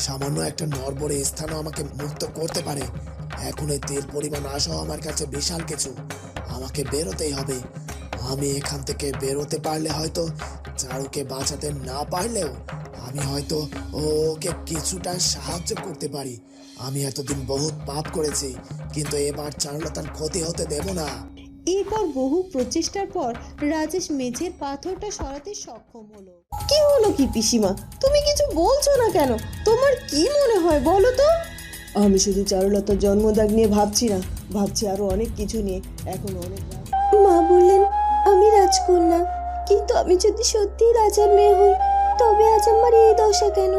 সামান্য একটা নড়বড়ে স্থানও আমাকে মুক্ত করতে পারে। এখন এই তীর পরিমাণ আশাও আমার কাছে বিশাল কিছু। আমাকে বেরোতেই হবে। আমি এখান থেকে বেরোতে পারলে হয়তো চারুকে বাঁচাতে না পারলেও আমি হয়তো ওকে কিছুটা সাহায্য করতে পারি। আমি এতদিন বহুত পাপ করেছি, কিন্তু এবার চারুলতার ক্ষতি হতে দেব না। এরপর বহু প্রচেষ্টার পর রাজেশ মেঝের পাথরটা সরাতে সক্ষম হলো। কি হলো কি পিসিমা, তুমি কিছু বলছো না কেন? তোমার কি মনে হয় বলো তো? আমি শুধু চারুলতার জন্মদাগ নিয়ে ভাবছি না, ভাবছি আরো অনেক কিছু নিয়ে। এখন অনেক মা বললেন আমি রাজকন্যা, কিন্তু আমি যদি সত্যি রাজার মেয়ে হই তবে আজ আমার এই দশা কেন?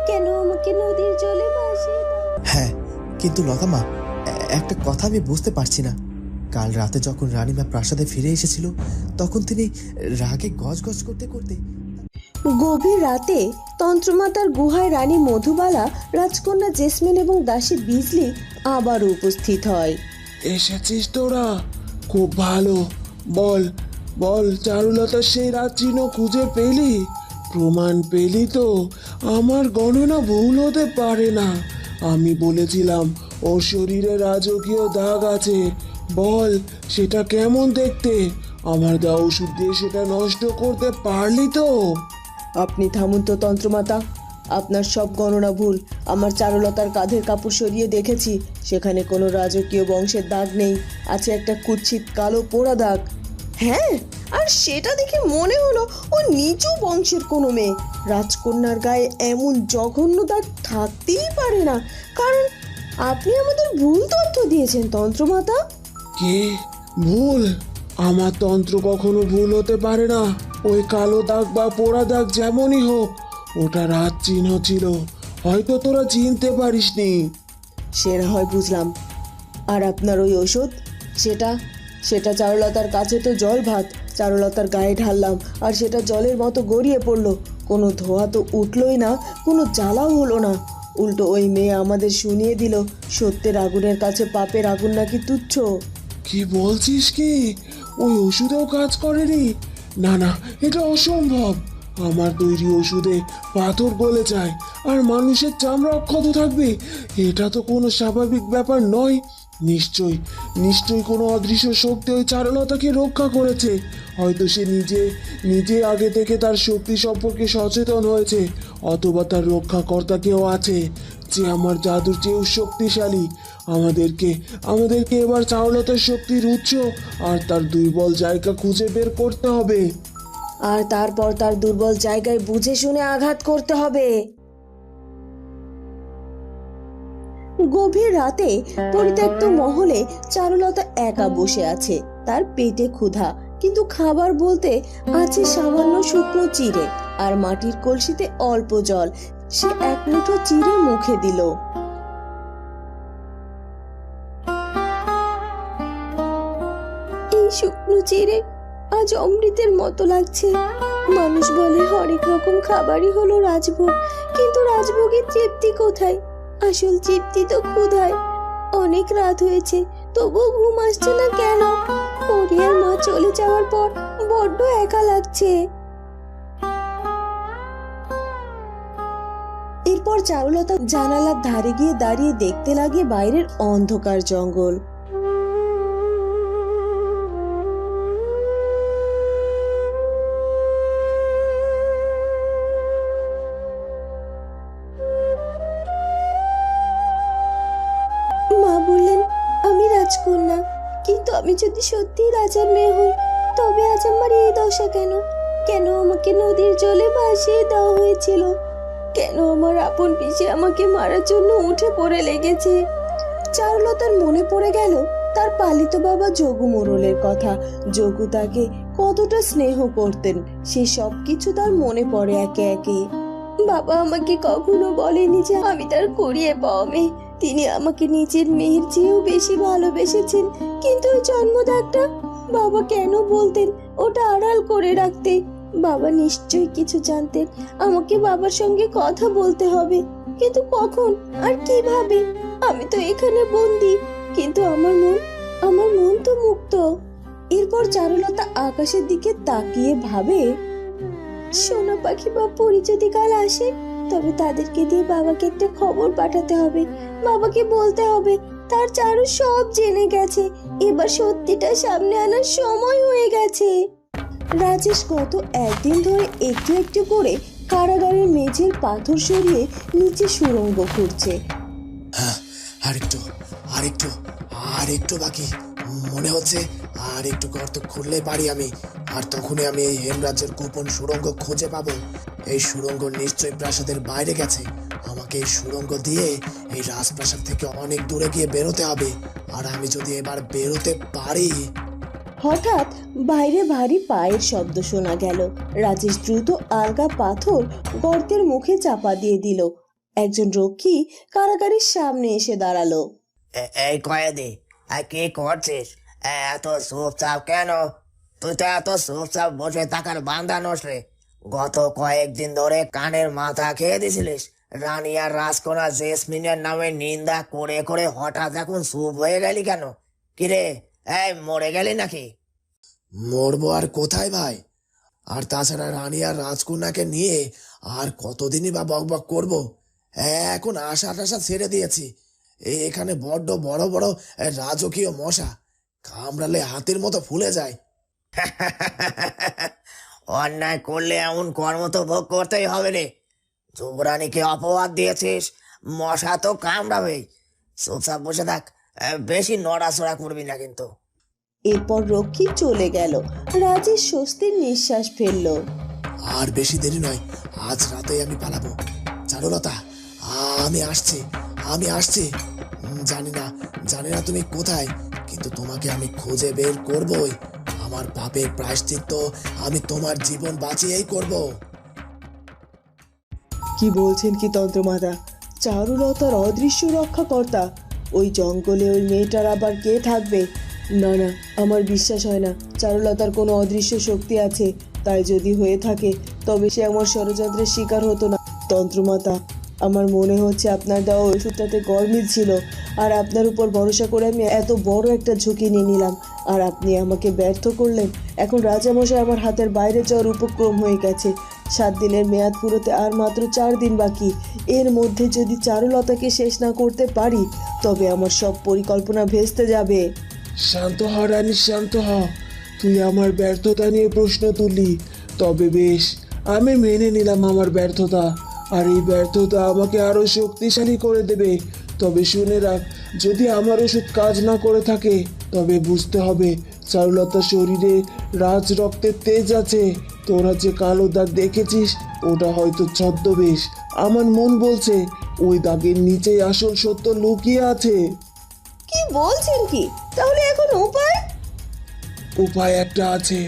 কেন আমাকে নদীর জলে ভাসিয়ে দাও? হ্যাঁ, কিন্তু লতামা, একটা কথা আমি বুঝতে পারছি না। কাল রাতে যখন রানীমা প্রাসাদে ফিরে এসেছিল তখন তিনি রাগে গজগজ করতে করতে গভীর রাতে তন্ত্রমাতার গুহায় রানী মধুবালা, রাজকন্যা জেসমিন এবং দাসী বিজলি আবার উপস্থিত হয়। এসেছিস তোরা? খুব ভালো। বল বল, চারুলতার সেই রাজচিহ্ন খুঁজে পেলি? প্রমাণ পেলি তো? আমার গণনা ভুল হতে পারে না। আমি বলেছিলাম ওর শরীরে রাজকীয় দাগ আছে। বল, সেটা কেমন দেখতে? আমার দেওয়া ওষুধ দিয়ে সেটা নষ্ট করতে পারলি তো? আপনি থামুন তো তন্ত্রমাতা, আপনার সব গণনা ভুল। আমার চারুলতার কাঁধের কাপড় সরিয়ে দেখেছি, সেখানে কোনো রাজকীয় বংশের দাগ নেই, আছে একটা কুৎসিত কালো পোড়া দাগ। হ্যাঁ, আর সেটা দেখে মনে হলো ও নিচু বংশের কোনো মেয়ে। রাজকন্যার গায়ে এমন জঘন্য দাগ থাকতেই পারে না, কারণ আপনি আমাদের ভুল তথ্য দিয়েছেন তন্ত্রমাতা। কে ভুল? আমার তন্ত্র কখনো ভুল হতে পারে না। ওই কালো দাগ বা পোড়া দাগ যেমনই হোক, ওটা রাজ চিহ্ন ছিল। হয়তো তোরা চিনতে পারিসনি। সে না হয় বুঝলাম। আর আপনার ওই ওষুধ, সেটা সেটা চারুলতার কাছে তো জল ভাত। চারুলতার গায়ে ঢাললাম আর সেটা জলের মতো গড়িয়ে পড়লো। কোনো ধোয়া তো উঠলই না, কোনো জ্বালাও হলো না। উল্টো ওই মেয়ে আমাদের শুনিয়ে দিল সত্যের আগুনের কাছে পাপের আগুন নাকি তুচ্ছ। কি বলছিস কি? ওই ওষুধেও কাজ করেনি? না না, এটা অসম্ভব। আমার তৈরি ওষুধে পাথর গলে যায় আর মানুষের চামড়া অক্ষত থাকবে। এটা তো কোনো স্বাভাবিক ব্যাপার নয়। নিশ্চয়ই নিশ্চয়ই কোনো অদৃশ্য শক্তি ওই চারুলতাকে রক্ষা করেছে। হয়তো সে নিজে নিজে আগে থেকে তার শক্তি সম্পর্কে সচেতন হয়েছে, অথবা তার রক্ষাকর্তা কেউ আছে যে আমার জাদুর চেয়েও শক্তিশালী। আমাদেরকে আমাদেরকে এবার চারুলতার শক্তির উৎস আর তার দুর্বল জায়গা খুঁজে বের করতে হবে। আর তারপর তার দুর্বল জায়গায় বুঝে শুনে আঘাত করতে হবে। গভীর রাতে পরিত্যক্ত মহলে চারুলতা একা বসে আছে। তার পেটে ক্ষুধা, কিন্তু খাবার বলতে আছে সামান্য শুকনো চিড়ে আর মাটির কলসিতে অল্প জল। সে এক মুঠো চিড়ে মুখে দিল। এই শুকনো চিড়ে আজ অমৃতের মতো লাগছে। মানুষ বলে হরেক রকম খাবারই হলো রাজভোগ, কিন্তু রাজভোগের তৃপ্তি কোথায়? আসল তৃপ্তি তো ক্ষুধায়। অনেক রাত হয়েছে, তবুও ঘুম আসছে না কেন? পরিয়ার মা চলে যাওয়ার পর বড্ড একা লাগছে। এরপর চারুলতা জানালার ধারে গিয়ে দাঁড়িয়ে দেখতে লাগে বাইরের অন্ধকার জঙ্গল। মা বললেন আমি রাজকন্যা, কিন্তু আমি যদি সত্যি রাজার মেয়ে হই তবে আজ আমার এই দশা কেন? কেন আমাকে নদীর জলে ভাসিয়ে দেওয়া হয়েছিল? কেন আমার আপন পিসি আমাকে মারার জন্য উঠে পড়ে লেগেছে? চারুলতার মনে পড়ে গেল তার পালিত বাবা যোগু মোড়লের কথা। যোগু তাকে কতটা স্নেহ করতেন, সে সব কিছু তার মনে পড়ে একে একে। বাবা আমাকে কখনো বলেনি যে আমি তার কুড়িয়ে পাওয়া মেয়ে। তিনি আমাকে নিজের মেয়ের চেয়েও বেশি ভালোবেসেছেন, কিন্তু ওই জন্মদাগটা বাবা কেন বলতেন ওটা আড়াল করে রাখতে? বাবা নিশ্চয়ই কিছু জানতেন। আমাকে বাবার সঙ্গে কথা বলতে হবে, কিন্তু কখন আর কিভাবে? আমি তো এখানে বন্দি, কিন্তু আমার মন তো মুক্ত। এরপর চারুলতা আকাশের দিকে তাকিয়ে ভাবে, সোনা পাখি বা পরি যদি কাল আসে তবে তাদেরকে দিয়ে বাবাকে একটা খবর পাঠাতে হবে। বাবাকে বলতে হবে তার চারু সব জেনে গেছে। এবার সত্যিটা সামনে আনার সময় হয়ে গেছে। রাজেশ গত একদিন ধরে একটু একটু করে কারাগারের মেঝের পাথর সরিয়ে নিচে সুড়ঙ্গ খুঁড়ছে। হ্যাঁ, আরেকটু আরেকটু আরেকটু বাকি। মনে হচ্ছে আর একটু গর্ত খুঁড়লে পারি আমি, আর তখনই আমি এই হেমরাজ্যের গোপন সুড়ঙ্গ খুঁজে পাবো। এই সুড়ঙ্গ নিশ্চয়ই প্রাসাদের বাইরে গেছে। আমাকে এই সুড়ঙ্গ দিয়ে এই রাজপ্রাসাদ থেকে অনেক দূরে গিয়ে বেরোতে হবে। আর আমি যদি এবার বেরোতে পারি। হঠাৎ বাইরে ভারী পায়ের শব্দ শোনা গেল। রাজেশ দ্রুত আলগা পাথর গর্তের মুখে চাপা দিয়ে দিল। একজন রক্ষী কারাগারের সামনে এসে দাঁড়ালো। এই কয়েদি, কি করছিস? এত চুপচাপ কেন? তুই তো এত চুপচাপ বসে থাকার বান্ধানোস রে। গত কয়েকদিন ধরে কানের মাথা খেয়ে দিছিলিস। রানী আর রাজকন্যা জেসমিনের নামে নিন্দা করে করে হঠাৎ এখন চুপ হয়ে গেলি কেন? কিরে, এই মরে গেলি নাকি? মরবো আর কোথায় ভাই? আর তাছাড়া রানী আর রাজকন্যাকে নিয়ে আর কতদিনই বা বকবক করবো? এখন আশা টাশা ছেড়ে দিয়েছি। এখানে বড্ড বড় বড় রাজকীয় মশা, কামড়ালে হাতের মতো ফুলে যায়। অন্যায় করলে এমন কর্ম তো ভোগ করতেই হবে রে। যুবরানীকে অপবাদ দিয়েছিস, মশা তো কামড়াবেই। চুপচাপ বসে থাক, বেশি নড়াচড়া করবি না কিন্তু। এরপর রক্ষী চলে গেল। রাজেশ স্বস্তির নিঃশ্বাস ফেলল। আর বেশি দেরি নয়, আজ রাতেই আমি পালাবো। চারুলতা, আমি আসছি, আমি আসছি। জানি না তুমি কোথায়, কিন্তু তোমাকে আমি খুঁজে বের করবই। আমার পাপের প্রায়শ্চিত্ত আমি তোমার জীবন বাঁচিয়েই করব। কি বলছেন কি তন্ত্রমাতা? চারুলতার অদৃশ্য রক্ষাকর্তা? ওই জঙ্গলে ওই মেয়েটার আবার কে থাকবে? না না, আমার বিশ্বাস হয় না চারুলতার কোনো অদৃশ্য শক্তি আছে। তাই যদি হয়ে থাকে তবে সে আমার ষড়যন্ত্রের শিকার হতো না। তন্ত্রমাতা, আমার মনে হচ্ছে আপনার দেওয়া ওষুধটাতে গরমিল ছিল, আর আপনার উপর ভরসা করে আমি এত বড় একটা ঝুঁকি নিয়ে নিলাম, আর আপনি আমাকে ব্যর্থ করলেন। এখন রাজামশাই আমার হাতের বাইরে যাওয়ার উপক্রম হয়ে গেছে। 7 দিনের মেয়াদ পুরোতে আর মাত্র 4 দিন বাকি। এর মধ্যে যদি চারুলতাকে শেষ না করতে পারি তবে আমার সব পরিকল্পনা ভেস্তে যাবে। শান্ত হ রানী, শান্ত হ। তুই আমার ব্যর্থতা নিয়ে প্রশ্ন তুললি, তবে বেশ, আমি মেনে নিলাম আমার ব্যর্থতা। আর এই ব্যর্থতা আমাকে আরো শক্তিশালী করে দেবে। তবে শুনে রাখ, যদি আমার ওষুধ কাজ না করে থাকে তবে বুঝতে হবে চারুলতার শরীরে রাজ রক্তের তেজ আছে। তোরা যে কালো দাগ দেখেছিস ওটা হয়তো ছদ্মবেশ। আমার মন বলছে ওই দাগের নিচেই আসল সত্য লুকিয়ে আছে। কি বলছেন কি? তাহলে এখন উপায়? উপায় একটা আছে।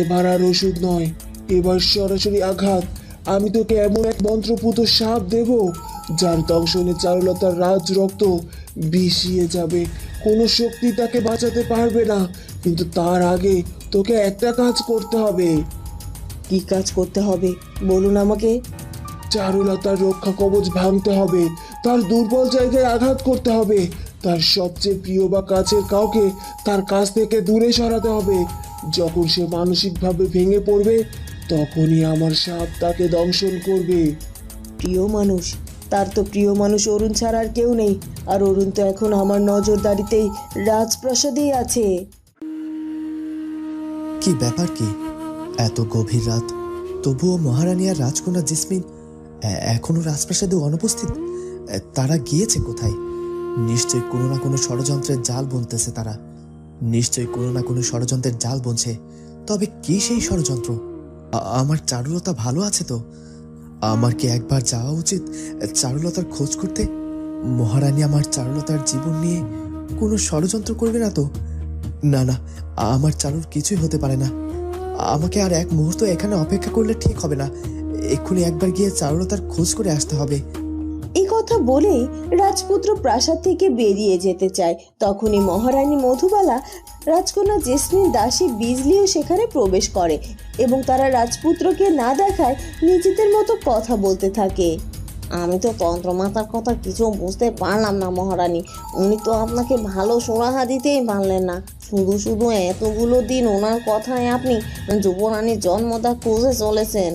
এবার আর ওষুধ নয়, এবার সরাসরি আঘাত। আমি তোকে এমন এক মন্ত্রপুত সাপ দেব যার দংশনে চারুলতার রাজ রক্ত বিষিয়ে যাবে। কোনো শক্তি তাকে বাঁচাতে পারবে না। কিন্তু তার আগে তোকে একটা কাজ করতে হবে। কি কাজ করতে হবে বলুন আমাকে। চারুলতার রক্ষা কবচ ভাঙতে হবে, তার দুর্বল জায়গায় আঘাত করতে হবে, তার সবচেয়ে প্রিয় বা কাছের কাউকে তার কাছ থেকে দূরে সরাতে হবে। যখন সে মানসিকভাবে ভেঙে পড়বে তখনই আমার সাপ তাকে দংশন করবে। প্রিয় মানুষ? তার তো প্রিয় মানুষ অরুণ ছাড়া আর কেউ নেই। আর অরুণ তো এখন আমার নজরদারিতেই রাজপ্রাসাদেই আছে। কি ব্যাপার কি? এত গভীর রাত, তবুও মহারানী আর রাজকন্যা জেসমিন এখনো রাজপ্রাসাদে অনুপস্থিত। তারা গিয়েছে কোথায়? নিশ্চয়ই কোনো না কোনো ষড়যন্ত্রের জাল বুনতেছে তারা। নিশ্চয়ই কোনো না কোনো ষড়যন্ত্রের জাল বুনছে। তবে কি সেই ষড়যন্ত্র? আমার চারুলতা ভালো আছে তো? আমার কি একবার যাওয়া উচিত চারুলতার খোঁজ করতে? মহারানী আমার চারুলতার জীবন নিয়ে কোনো ষড়যন্ত্র করবে না তো? না না, আমার চারুর কিছুই হতে পারে না। আমাকে আর এক মুহূর্ত এখানে অপেক্ষা করলে ঠিক হবে না। এক্ষুনি একবার গিয়ে চারুলতার খোঁজ করে আসতে হবে। এই কথা বলেই রাজপুত্র প্রাসাদ থেকে বেরিয়ে যেতে চায়। তখনই মহারানী মধুবালা, রাজকন্যা জেসমিন দাসী বিজলিও সেখানে প্রবেশ করে এবং তারা রাজপুত্রকে না দেখায় নিজেদের মতো কথা বলতে থাকে। আমি তো তন্ত্রমাতার কথা কিছু বুঝতে পারলাম না মহারানী। উনি তো আপনাকে ভালো সুরাহা দিতেই পারলেন না। শুধু শুধু এতগুলো দিন ওনার কথায় আপনি যুবরানীর জন্মদা খুঁজে চলেছেন।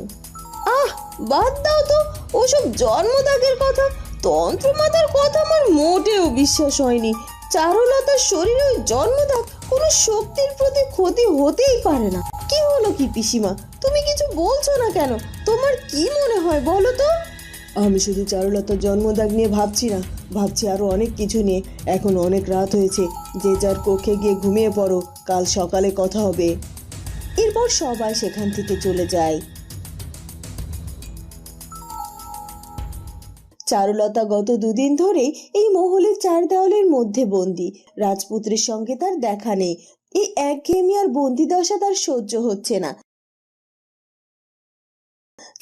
আহ, বাদ দাও তো, ওসব জন্মদাগের কথা, তন্ত্রমাতার কথা আমার মোটেও বিশ্বাস হয়নি। চারুলতার শরীরে ওই জন্মদাগ কোনো শক্তির প্রতি ক্ষতি হতেই পারে না। কি হলো কি পিসিমা, তুমি কিছু বলছো না কেন? তোমার কি মনে হয় বলো তো? আমি শুধু চারুলতার জন্মদাগ নিয়ে ভাবছি না, ভাবছি আরো অনেক কিছু নিয়ে। এখন অনেক রাত হয়েছে, যে যার কক্ষে গিয়ে ঘুমিয়ে পড়ো, কাল সকালে কথা হবে। এরপর সবাই সেখান থেকে চলে যায়। চারুলতা গত দুদিন ধরে এই মহলের চার দেওয়ালের মধ্যে বন্দী। রাজপুত্রের সঙ্গে তার দেখা নেই। এই একঘেয়েমি আর বন্দি দশা তার সহ্য হচ্ছে না।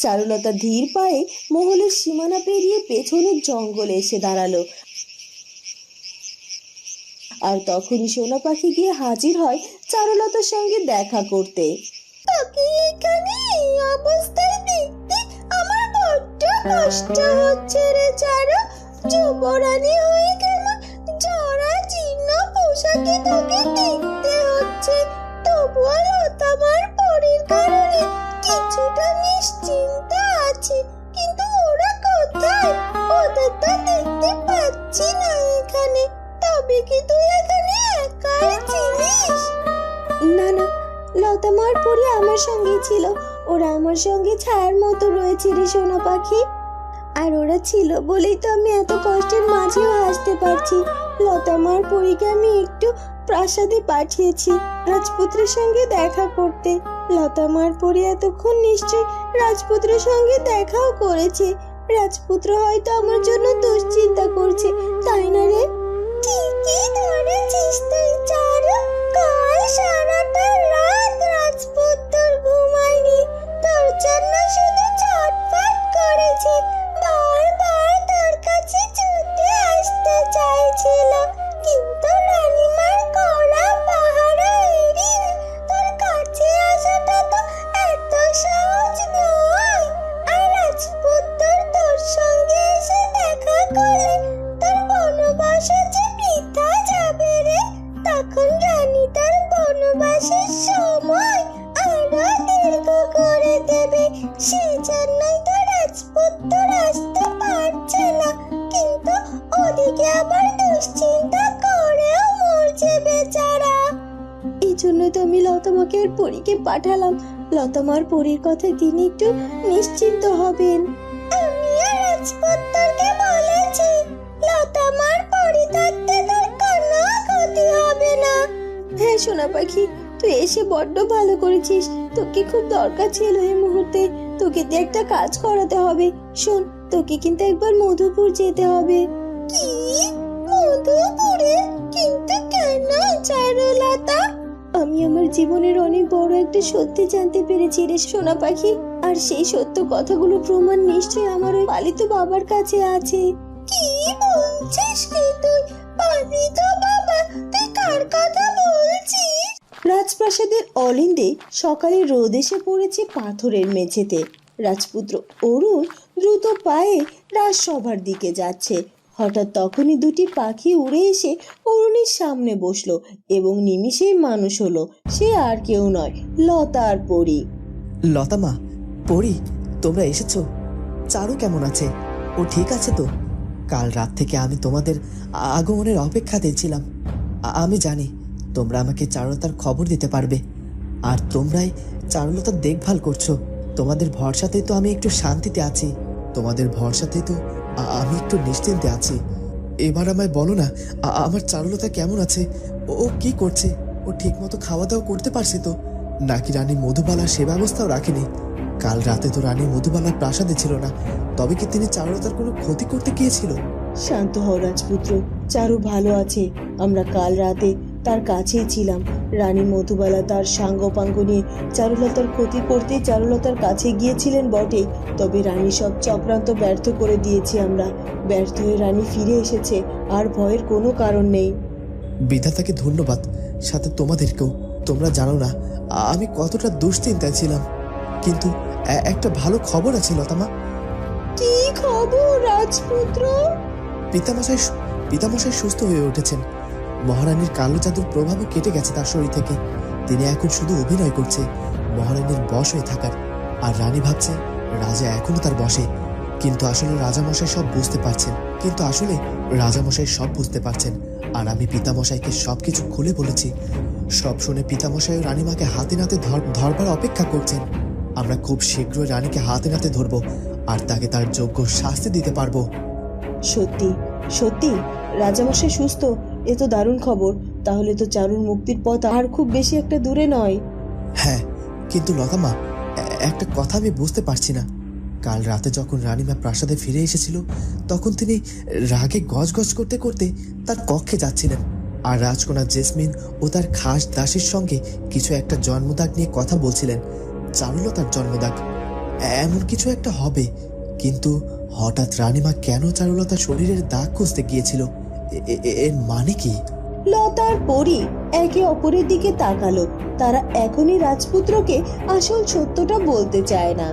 চারুলতা ধীর পায়ে মহলের সীমানা পেরিয়ে পেছনের জঙ্গলে এসে দাঁড়ালো। আর তখনই সোনা পাখি গিয়ে হাজির হয় চারুলতার সঙ্গে দেখা করতে। তোকে এখানে এই অবস্থায় দেখতে আমার বড্ড কষ্ট হচ্ছে রে চারু। যুবরানী হয়ে কেমন জরা জীর্ণ পোশাকে তোকে দেখতে হচ্ছে। তবুও লতামার পরীর কারণে কিছুটা নিশ্চিন্ত আছি, কিন্তু ওরা কোথায়? ওদের তো দেখতে পাচ্ছি না এখানে। তবে কি তুই এখানে একাই ছিলিস? না না, লতামার পরি আমার সঙ্গে ছিল। ওরা আমার সঙ্গে ছায়ার মতো রয়েছে রে সোনা পাখি। আর ওরা ছিল বলেই তো আমি এত কষ্টের মাঝেও হাসতে পারছি। লতামার পরীকে আমি একটু প্রাসাদে পাঠিয়েছি রাজপুত্রের সঙ্গে দেখা করতে। লতামার পরী এতক্ষণ নিশ্চয় রাজপুত্রের সঙ্গে দেখাও করেছে। রাজপুত্র হয়তো আমার জন্য দুশ্চিন্তা করছে, তাই না রে? ঠিকই ধরেছিস তুই চারু। কাল সারাটা রাত রাজপুত্র ঘুমায়নি, তোর জন্য শুধু ছটফট করেছে। বারবার তোর কাছে ছুটে আসতে চাইছিল, কিন্তু রানীমার কড়া পাহারা এড়িয়ে তোর কাছে আসাটা তো এত সহজ নয়। আর রাজপুত্র তোর সঙ্গে এসে দেখা করলে তোর বনবাসে যে বৃথা যাবে রে। তখন রানী তার বনবাসের সময় আরো দীর্ঘ করে দেবে। সেজন্যই তো রাজপুত্র আসতে পারছে না, কিন্তু ওদিকে আবার দুশ্চিন্তা করেও মরছে বেচারা। এই জন্যই তো আমি লতামাকে আর পরীকে পাঠালাম। লতামার পরীর কথা তিনি একটু নিশ্চিন্ত হবেন। আমি আর রাজপুত্রকে বলেছি লতামার পরী থাকতে তার কোনো ক্ষতি হবে না। হ্যাঁ সোনা পাখি, তুই এসে বড্ড ভালো করেছিস। তোকে খুব দরকার ছিল এই মুহূর্তে। তোকে দিয়ে একটা কাজ করাতে হবে। শোন, তোকে কিন্তু একবার মধুপুর যেতে হবে। কি? মধুপুরে? কিন্তু কেন চারুলতা? আমি আমার জীবনের অনেক বড় একটা সত্যি জানতে পেরেছি রে সোনা পাখি। আর সেই সত্য কথাগুলো প্রমাণ নিশ্চয়ই আমার ওই পালিত বাবার কাছে আছে। কি বলছিস কি তুই? পালিত বাবা? তুই কার কথা বলছিস? রাজপ্রাসাদের অলিন্দে সকালে রোদ এসে পড়েছে পাথরের মেঝেতে। রাজপুত্র অরুণ দ্রুত পায়ে রাজসভার দিকে যাচ্ছে। হঠাৎ তখনই দুটি পাখি উড়ে এসে অরুণের সামনে বসলো এবং নিমিষেই মানুষ হলো। সে আর কেউ নয়, লতা আর পরী। লতা মা, পরি, তোমরা এসেছো? চারু কেমন আছে? ও ঠিক আছে তো? কাল রাত থেকে আমি তোমাদের আগমনের অপেক্ষাতেই ছিলাম। আমি জানি তোমরা আমাকে চারুলতার খবর দিতে পারবে, আর তোমরাই চারুলতার দেখভাল করছো। তোমাদের ভরসাতেই তো আমি একটু শান্তিতে আছি। তোমাদের ভরসাতেই তো আমি একটু নিশ্চিন্তে আছি। এবার আমায় বলো না, আমার চারুলতা কেমন আছে? ও কি করছে? ও ঠিক মতো খাওয়া দাওয়া করতে পারছে তো? নাকি রানী মধুবালা সে ব্যবস্থাও রাখেনি? কাল রাতে তো রানী মধুবালা প্রাসাদে ছিল না, তবে কি তিনি চারুলতার কোনো ক্ষতি করতে গিয়েছিল? শান্ত হও রাজপুত্র, চারু ভালো আছে। আমরা কাল রাতে তার কাছেই ছিলাম। রানী মধুবালা তার সাঙ্গপাঙ্গ নিয়ে চারুলতার ক্ষতি করতে চারুলতার কাছে গিয়েছিলেন বটে, তবে রানী সব চক্রান্ত ব্যর্থ করে দিয়েছি আমরা। ব্যর্থ হয়ে রানী ফিরে এসেছে, আর ভয়ের কোনো কারণ নেই। বিধাতাকে ধন্যবাদ, সাথে তোমাদেরকেও। তোমরা জানো না আমি কতটা দুশ্চিন্তায় ছিলাম, কিন্তু একটা ভালো খবর আছে লতামা। কি খবর রাজপুত্র? পিতামশাই সুস্থ হয়ে উঠেছেন। মহারানীর কালো জাদুর প্রভাবও কেটে গেছে তার শরীর থেকে। তিনি এখন শুধু অভিনয় করছে মহারানীর বশ হয়ে থাকার, আর রানী ভাবছে রাজা এখনো তার বশে। কিন্তু আসলে রাজামশাই সব বুঝতে পারছেন আর আমি পিতামশাইকে সবকিছু খুলে বলেছি। সব শুনে পিতামশাই ও রানীমাকে হাতে নাতে ধরবার অপেক্ষা করছেন। আমরা খুব শীঘ্রই রানীকে হাতে নাতে ধরবো আর তাকে তার যোগ্য শাস্তি দিতে পারবো। সত্যি সত্যি রাজামশাই সুস্থ? এ তো দারুণ খবর। তাহলে তো চারুর মুক্তির পথ আর খুব বেশি একটা দূরে নয়। হ্যাঁ, কিন্তু লতামা, একটা কথা আমি বুঝতে পারছি না। কাল রাতে যখন রানীমা প্রাসাদে ফিরে এসেছিল তখন তিনি রাগে গজগজ করতে করতে তার কক্ষে যাচ্ছিলেন আর রাজকন্যা জেসমিন ও তার খাস দাসীর সঙ্গে কিছু একটা জন্মদাগ নিয়ে কথা বলছিলেন। চারুলতার জন্মদাগ, এমন কিছু একটা হবে। কিন্তু হঠাৎ রানীমা কেন চারুলতার শরীরের দাগ খুঁজতে গিয়েছিল? এর মানে কি? লতার পরি একে অপরের দিকে তাকালো। তারা এখনই রাজপুত্রকে আসল সত্যটা বলতে চায় না।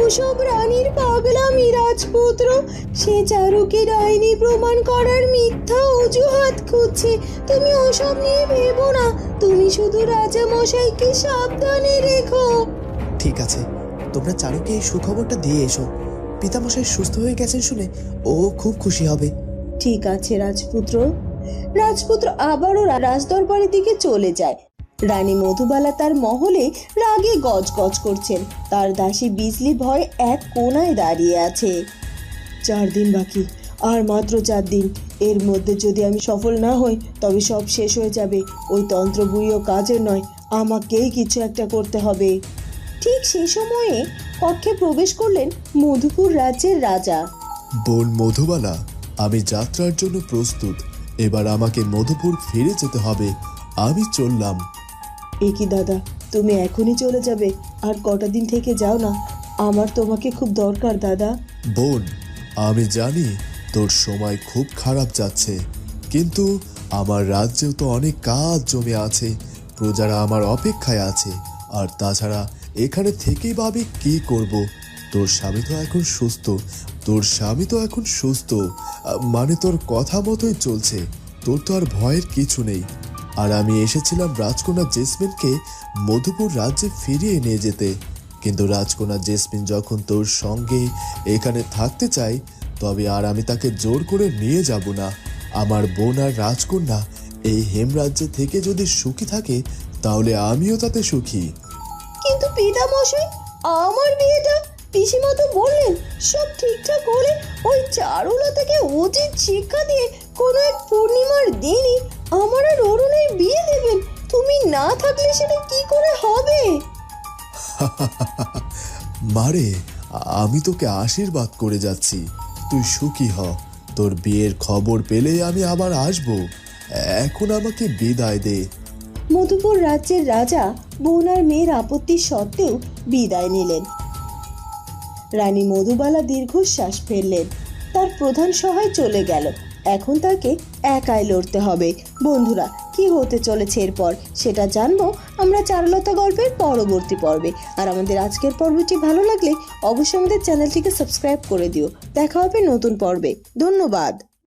ওসব রানীর পাগলামি রাজপুত্র। সে চারুকে ডাইনি প্রমাণ করার মিথ্যা অজুহাত খুঁজছে। তুমি ওসব নিয়ে ভেবো না। তুমি শুধু রাজা মশাইকে সাবধানে রেখো। ঠিক আছে, তোমরা চারুকে এই সুখবরটা দিয়ে এসো। পিতামশাই সুস্থ হয়ে গেছেন শুনে ও খুব খুশি হবে। ঠিক আছে রাজপুত্র। রাজপুত্র আবারও রাজদরবারের দিকে চলে যায়। রানী মধুবালা তার মহলে রাগে গজগজ করছেন। তার দাসী বিজলি ভয়ে এক কোণায় দাঁড়িয়ে আছে। 4 দিন বাকি, আর মাত্র 4 দিন। এর মধ্যে যদি আমি সফল না হই তবে সব শেষ হয়ে যাবে। ওই তন্ত্র বুড়িও কাজের নয়, আমাকেই কিছু একটা করতে হবে। ঠিক সেই সময়ে কক্ষে প্রবেশ করলেন মধুপুর রাজ্যের রাজা। বোন মধুবালা, আমি যাত্রার জন্য প্রস্তুত। এবার আমাকে মধুপুর ফিরে যেতে হবে। আমি চললাম। এ কি দাদা, তুমি এখনই চলে যাবে? আর কটা দিন থেকে যাও না, আমার তোমাকে খুব দরকার দাদা। বোন, আমি জানি তোর সময় খুব খারাপ যাচ্ছে, কিন্তু আমার রাজ্যেও তো অনেক কাজ জমে আছে। প্রজারা আমার অপেক্ষায় আছে। আর তাছাড়া এখানে থেকেই ভাবি কি করব। তোর স্বামী তো এখন সুস্থ। মানে তোর কথা মতোই চলছে। তোর তো আর ভয়ের কিছু নেই। আর আমি এসেছিলাম রাজকন্যা জেসমিনকে মধুপুর রাজ্যে ফিরিয়ে নিয়ে যেতে। কিন্তু রাজকন্যা জেসমিন যখন তোর সঙ্গে এখানে থাকতে চাই, তবে আর আমি তাকে জোর করে নিয়ে যাব না। আমার বোন আর রাজকন্যা এই হেমরাজ্যে থেকে যদি সুখী থাকে, তাহলে আমিও তাতে সুখী। কিন্তু পিতামশাই, আমার বিয়েটা পিসিমা তো বললেন সব ঠিকঠাক হলে ওই চারুলতাকে উচিত শিক্ষা দিয়ে কোনো এক পূর্ণিমার দিনই আমার আর অরুণের বিয়ে দেবেন। তুমি না থাকলে সেটা কি করে হবে? মারে, আমি তোকে আশীর্বাদ করে যাচ্ছি। তুই সুখী হ। তোর বিয়ের খবর পেলেই আমি আবার আসব। এখন আমাকে বিদায় দে। মধুপুর রাজ্যের রাজা বোন আর মেয়ের আপত্তি সত্ত্বেও বিদায় নিলেন। রানী মধুবালা দীর্ঘশ্বাস ফেললেন। তার প্রধান সহায় চলে গেল। এখন তাকে একাই লড়তে হবে। বন্ধুরা, কি হতে চলেছে এরপর সেটা জানবো আমরা চারুলতা গল্পের পরবর্তী পর্বে। আর আমাদের আজকের পর্বটি ভালো লাগলে অবশ্যই আমাদের চ্যানেলটিকে সাবস্ক্রাইব করে দিও। দেখা হবে নতুন পর্বে। ধন্যবাদ।